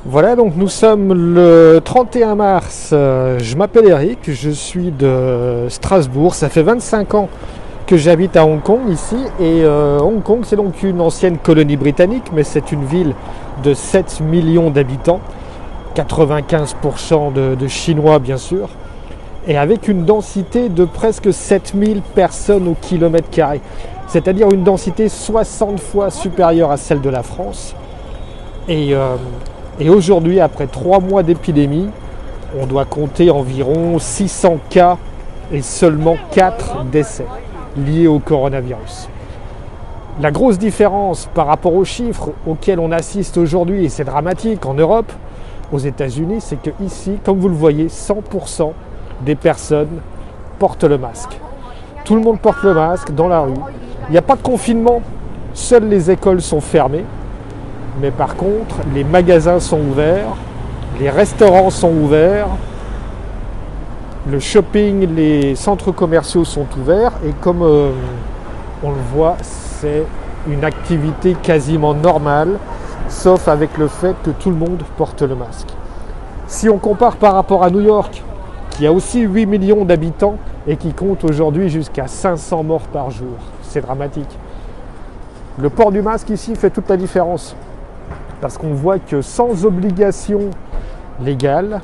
Voilà, donc nous sommes le 31 mars. Je m'appelle Eric, je suis de Strasbourg. Ça fait 25 ans que j'habite à Hong Kong ici. Et Hong Kong, c'est donc une ancienne colonie britannique, mais c'est une ville de 7 millions d'habitants, 95% de Chinois bien sûr, et avec une densité de presque 7000 personnes au kilomètre carré. C'est-à-dire une densité 60 fois supérieure à celle de la France. Et aujourd'hui, après 3 mois d'épidémie, on doit compter environ 600 cas et seulement 4 décès liés au coronavirus. La grosse différence par rapport aux chiffres auxquels on assiste aujourd'hui, et c'est dramatique en Europe, aux États-Unis, c'est que ici, comme vous le voyez, 100% des personnes portent le masque. Tout le monde porte le masque dans la rue. Il n'y a pas de confinement, seules les écoles sont fermées. Mais par contre, les magasins sont ouverts, les restaurants sont ouverts, le shopping, les centres commerciaux sont ouverts. Et comme on le voit, c'est une activité quasiment normale, sauf avec le fait que tout le monde porte le masque. Si on compare par rapport à New York, qui a aussi 8 millions d'habitants et qui compte aujourd'hui jusqu'à 500 morts par jour, c'est dramatique. Le port du masque ici fait toute la différence. Parce qu'on voit que sans obligation légale,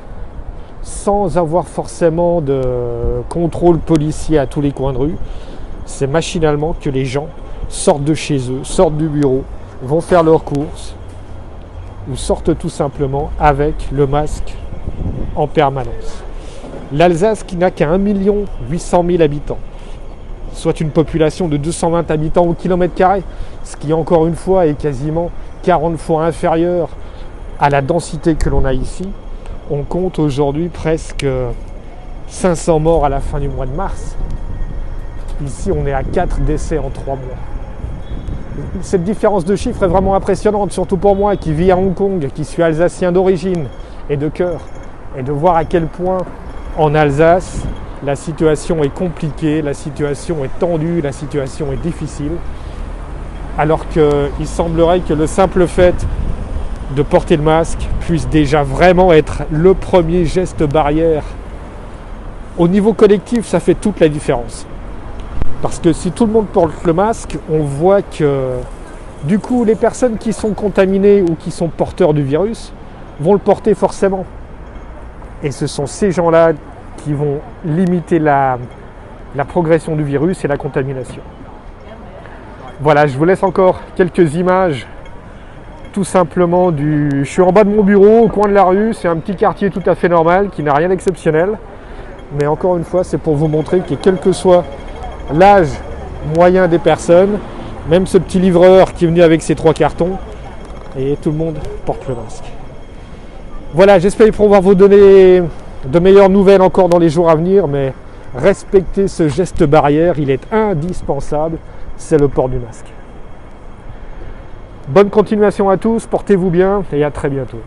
sans avoir forcément de contrôle policier à tous les coins de rue, c'est machinalement que les gens sortent de chez eux, sortent du bureau, vont faire leurs courses ou sortent tout simplement avec le masque en permanence. L'Alsace, qui n'a qu'à 1 800 000 habitants, soit une population de 220 habitants au kilomètre carré, ce qui encore une fois est quasiment 40 fois inférieur à la densité que l'on a ici. On compte aujourd'hui presque 500 morts à la fin du mois de mars. Ici, on est à 4 décès en 3 mois. Cette différence de chiffres est vraiment impressionnante, surtout pour moi qui vis à Hong Kong, qui suis alsacien d'origine et de cœur, et de voir à quel point en Alsace, la situation est compliquée, la situation est tendue, la situation est difficile. Alors qu'il semblerait que le simple fait de porter le masque puisse déjà vraiment être le premier geste barrière. Au niveau collectif, ça fait toute la différence. Parce que si tout le monde porte le masque, on voit que du coup, les personnes qui sont contaminées ou qui sont porteurs du virus vont le porter forcément. Et ce sont ces gens-là qui vont limiter la progression du virus et la contamination. Voilà, je vous laisse encore quelques images tout simplement Je suis en bas de mon bureau, au coin de la rue, c'est un petit quartier tout à fait normal, qui n'a rien d'exceptionnel. Mais encore une fois, c'est pour vous montrer que quel que soit l'âge moyen des personnes, même ce petit livreur qui est venu avec ses 3 cartons, et tout le monde porte le masque. Voilà, j'espère pouvoir vous donner de meilleures nouvelles encore dans les jours à venir, mais respectez ce geste barrière, il est indispensable. C'est le port du masque. Bonne continuation à tous, portez-vous bien et à très bientôt.